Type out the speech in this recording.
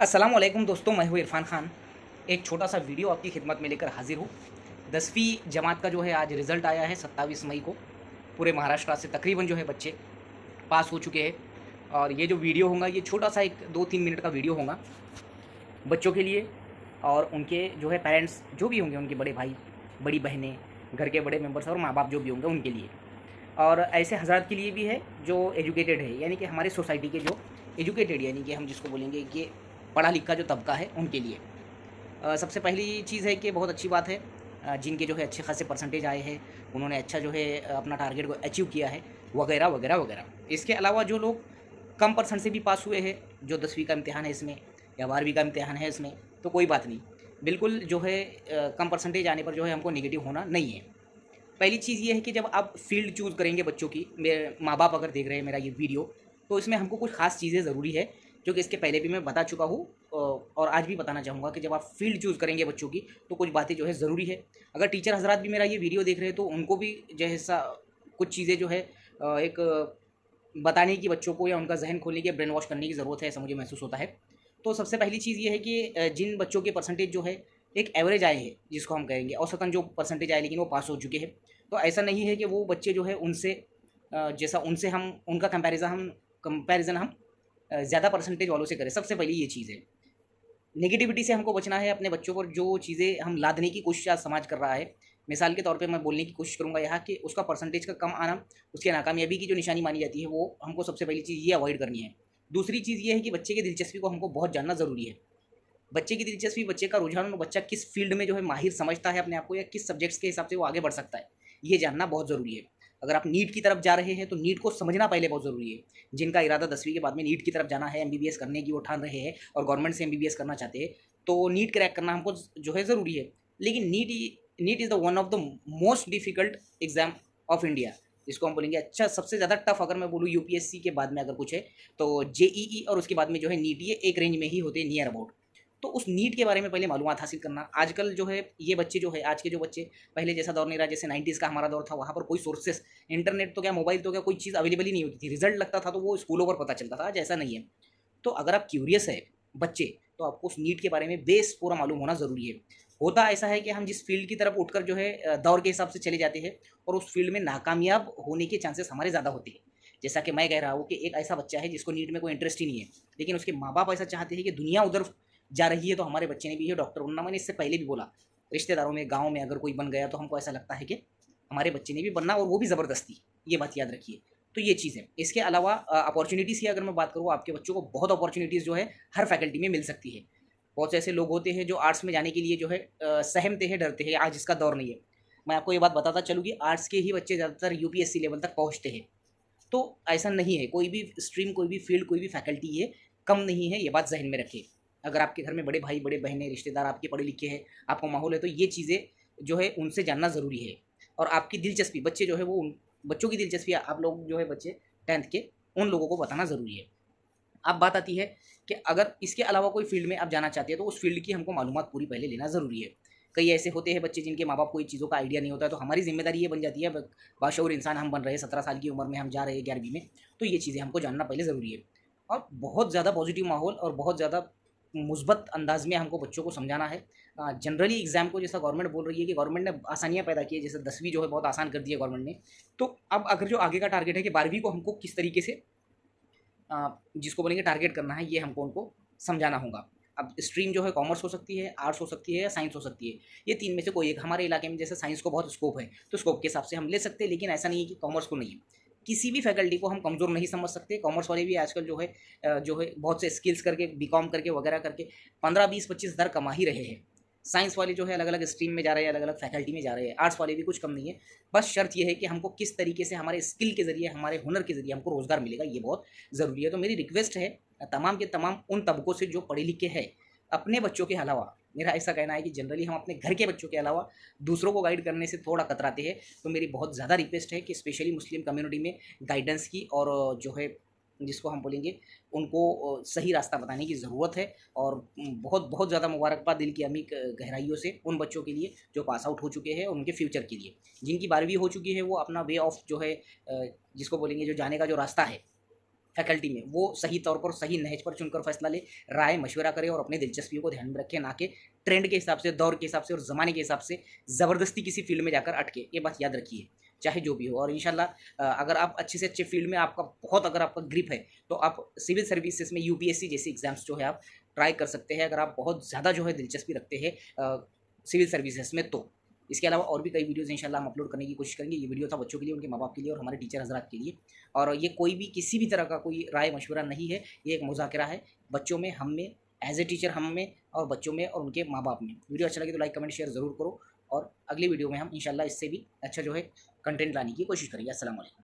अस्सलाम वालेकुम दोस्तों, मैं हूँ इरफान खान। एक छोटा सा वीडियो आपकी खिदमत में लेकर हाजिर हूँ। 10वीं जमात का जो है आज रिज़ल्ट आया है 27 मई को। पूरे महाराष्ट्र से तकरीबन जो है बच्चे पास हो चुके हैं। और ये जो वीडियो होगा ये छोटा सा एक 2-3 मिनट का वीडियो होगा बच्चों के लिए और उनके जो है पेरेंट्स जो भी होंगे, उनके बड़े भाई, बड़ी बहनें, घर के बड़े मेंबर्स और माँ-बाप जो भी होंगे उनके लिए। और ऐसे हज़रात के लिए भी है जो एजुकेटेड है, यानी कि हमारे सोसाइटी के जो एजुकेटेड, यानी कि हम जिसको बोलेंगे कि पढ़ा लिखा जो तबका है उनके लिए। सबसे पहली चीज़ है कि बहुत अच्छी बात है, जिनके जो है अच्छे खासे परसेंटेज आए हैं, उन्होंने अच्छा जो है अपना टारगेट को अचीव किया है, वगैरह वगैरह वगैरह। इसके अलावा जो लोग कम परसेंट से भी पास हुए हैं, जो 10वीं का इम्तिहान है इसमें या 12वीं का इम्तिहान है इसमें, तो कोई बात नहीं। बिल्कुल जो है कम परसेंटेज आने पर जो है हमको नेगेटिव होना नहीं है। पहली चीज़ ये है कि जब आप फ़ील्ड चूज़ करेंगे बच्चों की, मेरे माँ-बाप अगर देख रहे हैं मेरा ये वीडियो, तो इसमें हमको कुछ ख़ास चीज़ें ज़रूरी है, जो कि इसके पहले भी मैं बता चुका हूँ और आज भी बताना चाहूँगा कि जब आप फ़ील्ड चूज़ करेंगे बच्चों की, तो कुछ बातें जो है ज़रूरी है। अगर टीचर हज़रात भी मेरा ये वीडियो देख रहे हैं, तो उनको भी जैसा कुछ चीज़ें जो है एक बताने की बच्चों को या उनका ज़हन खोलने की, ब्रेन वॉश करने की ज़रूरत है, ऐसा मुझे महसूस होता है। तो सबसे पहली चीज़ ये है कि जिन बच्चों के परसेंटेज जो है एक एवरेज आए हैं, जिसको हम कहेंगे औसतन जो परसेंटेज आए लेकिन वो पास हो चुके हैं, तो ऐसा नहीं है कि वो बच्चे जो है उनसे जैसा उनसे हम उनका कंपैरिज़न हम ज़्यादा परसेंटेज वालों से करें। सबसे पहली ये चीज़ है। नेगेटिविटी से हमको बचना है। अपने बच्चों पर जो चीज़ें हम लादने की कोशिश आज समाज कर रहा है, मिसाल के तौर पे मैं बोलने की कोशिश करूँगा यहाँ कि उसका परसेंटेज का कम आना, उसकी नाकामयाबी की जो निशानी मानी जाती है, वो हमको सबसे पहली चीज़ ये अवॉइड करनी है। दूसरी चीज़ ये है कि बच्चे की दिलचस्पी को हमको बहुत जानना ज़रूरी है। बच्चे की दिलचस्पी, बच्चे का रुझान और बच्चा किस फ़ील्ड में जो है माहिर समझता है अपने आप को, या किस सब्जेक्ट्स के हिसाब से वो आगे बढ़ सकता है, ये जानना बहुत ज़रूरी है। अगर आप नीट की तरफ जा रहे हैं, तो नीट को समझना पहले बहुत ज़रूरी है। जिनका इरादा 10वीं के बाद में नीट की तरफ जाना है, एमबीबीएस करने की वो ठान रहे हैं और गवर्नमेंट से एमबीबीएस करना चाहते हैं, तो नीट क्रैक करना हमको जो है ज़रूरी है। लेकिन NEET is the one of the most difficult exam of India, जिसको हम बोलेंगे अच्छा सबसे ज़्यादा टफ, अगर मैं बोलूँ यूपीएससी के बाद में अगर कुछ है, तो जेईई और उसके बाद में जो है नीट, ये एक रेंज में ही होते हैं नियर अबाउट। तो उस नीट के बारे में पहले मालूमात हासिल करना। आजकल जो है ये बच्चे जो है, आज के जो बच्चे, पहले जैसा दौर नहीं रहा, जैसे 90s का हमारा दौर था, वहाँ पर कोई सोर्सेस, इंटरनेट तो क्या, मोबाइल तो क्या, कोई चीज़ अवेलेबल ही नहीं होती थी। रिजल्ट लगता था तो वो स्कूलों पर पता चलता था, आज ऐसा नहीं है। तो अगर आप क्यूरियस है बच्चे, तो आपको उस नीट के बारे में बेस पूरा मालूम होना ज़रूरी है। होता ऐसा है कि हम जिस फील्ड की तरफ उठकर जो है दौर के हिसाब से चले जाते हैं, और उस फील्ड में नाकामयाब होने के चांसेस हमारे ज़्यादा होते हैं। जैसा कि मैं कह रहा हूँ कि एक ऐसा बच्चा है जिसको नीट में कोई इंटरेस्ट ही नहीं है, लेकिन उसके माँ-बाप ऐसा चाहते हैं कि दुनिया उधर जा रही है, तो हमारे बच्चे ने भी ये डॉक्टर बनना। मैंने इससे पहले भी बोला, रिश्तेदारों में, गाँव में अगर कोई बन गया, तो हमको ऐसा लगता है कि हमारे बच्चे ने भी बनना, और वो भी ज़बरदस्ती। ये बात याद रखिए। तो ये चीज़ है। इसके अलावा अपॉर्च्युनिटीज़ की अगर मैं बात करूँ, आपके बच्चों को बहुत अपॉर्च्युनिटीज़ जो है हर फैकल्टी में मिल सकती है। बहुत से ऐसे लोग होते हैं जो आर्ट्स में जाने के लिए जो है सहमते हैं, डरते हैं। आज इसका दौर नहीं है। मैं आपको ये बात बताता चलूँ कि आर्ट्स के ही बच्चे ज़्यादातर यूपीएससी लेवल तक पहुँचते हैं। तो ऐसा नहीं है, कोई भी स्ट्रीम, कोई भी फील्ड, कोई भी फैकल्टी ये कम नहीं है, ये बात ज़हन में रखिए। अगर आपके घर में बड़े भाई, बड़े बहनें, रिश्तेदार आपके पढ़े लिखे हैं, आपका माहौल है, तो ये चीज़ें जो है उनसे जानना ज़रूरी है। और आपकी दिलचस्पी, बच्चे जो है वो उन बच्चों की दिलचस्पी, आप लोग जो है बच्चे 10th के, उन लोगों को बताना ज़रूरी है। अब बात आती है कि अगर इसके अलावा कोई फ़ील्ड में आप जाना चाहते हैं, तो उस फ़ील्ड की हमको मालूमात पूरी पहले लेना ज़रूरी है। कई ऐसे होते हैं बच्चे जिनके माँ-बाप को इन चीज़ों का आइडिया नहीं होता है, तो हमारी ज़िम्मेदारी ये बन जाती है, ब बाशऊर इंसान हम बन रहे हैं, 17 साल की उम्र में हम जा रहे हैं 11वीं में, तो ये चीज़ें हमको जानना पहले ज़रूरी है। और बहुत ज़्यादा पॉज़िटिव माहौल और बहुत ज़्यादा मुस्बत अंदाज़ में हमको बच्चों को समझाना है। जनरली एग्ज़ाम को, जैसा गवर्नमेंट बोल रही है कि गवर्नमेंट ने आसानियाँ पैदा की है, जैसे 10वीं जो है बहुत आसान कर दी है गवर्नमेंट ने। तो अब अगर जो आगे का टारगेट है कि 12वीं को हमको किस तरीके से जिसको बोलेंगे टारगेट करना है, ये हमको उनको समझाना होगा। अब स्ट्रीम जो है कॉमर्स हो सकती है, आर्ट्स हो सकती है या साइंस हो सकती है। ये 3 में से कोई एक। हमारे इलाके में जैसे साइंस को बहुत स्कोप है, तो स्कोप के हिसाब से हम ले सकते हैं, लेकिन ऐसा नहीं है कि कॉमर्स को नहीं है। किसी भी फैकल्टी को हम कमज़ोर नहीं समझ सकते। कॉमर्स वाले भी आजकल जो है बहुत से स्किल्स करके, बीकॉम करके वगैरह करके 15, 20, 25 हज़ार कमा ही रहे हैं। साइंस वाले जो है अलग-अलग स्ट्रीम में जा रहे हैं, अलग-अलग फैकल्टी में जा रहे हैं। आर्ट्स वाले भी कुछ कम नहीं है। बस शर्त ये है कि हमको किस तरीके से हमारे स्किल के ज़रिए, हमारे हुनर के ज़रिए हमको रोज़गार मिलेगा, ये बहुत ज़रूरी है। तो मेरी रिक्वेस्ट है तमाम के तमाम उन तबकों से जो पढ़े लिखे हैं, अपने बच्चों के अलावा, मेरा ऐसा कहना है कि जनरली हम अपने घर के बच्चों के अलावा दूसरों को गाइड करने से थोड़ा कतराते हैं। तो मेरी बहुत ज़्यादा रिक्वेस्ट है कि स्पेशली मुस्लिम कम्युनिटी में गाइडेंस की, और जो है जिसको हम बोलेंगे उनको सही रास्ता बताने की ज़रूरत है। और बहुत बहुत ज़्यादा मुबारकबाद दिल की अमीक गहराइयों से उन बच्चों के लिए जो पास आउट हो चुके हैं, उनके फ्यूचर के लिए। जिनकी 12वीं हो चुकी है, वो अपना वे ऑफ जो है जिसको बोलेंगे जो जाने का जो रास्ता है, फैकल्टी में, वो सही तौर पर सही नहज पर चुनकर फैसला ले, राय मशवरा करे और अपने दिलचस्पियों को ध्यान में रखे, ना कि ट्रेंड के हिसाब से, दौर के हिसाब से और ज़माने के हिसाब से ज़बरदस्ती किसी फील्ड में जाकर अटके। ये बात याद रखिए, चाहे जो भी हो। और इंशाल्लाह अगर आप अच्छे से अच्छे फील्ड में आपका बहुत अगर आपका ग्रिप है, तो आप सिविल सर्विसेज में यूपीएससी जैसी एग्जाम्स जो है आप ट्राई कर सकते हैं, अगर आप बहुत ज़्यादा जो है दिलचस्पी रखते हैं सिविल सर्विसेज में तो। इसके अलावा और भी कई वीडियोज़ इंशाल्लाह हम अपलोड करने की कोशिश करेंगे। ये वीडियो था बच्चों के लिए, उनके माँ-बाप के लिए और हमारे टीचर हज़रात के लिए। और ये कोई भी किसी भी तरह का कोई राय मशवरा नहीं है, ये एक मुज़ाकरा है बच्चों में, हम में, एज़ ए टीचर हम में और बच्चों में और उनके माँ-बाप में। वीडियो अच्छा लगे तो लाइक, कमेंट, शेयर ज़रूर करो और अगली वीडियो में हम इंशाल्लाह इससे भी अच्छा जो है कंटेंट लाने की कोशिश करेंगे। अस्सलाम वालेकुम।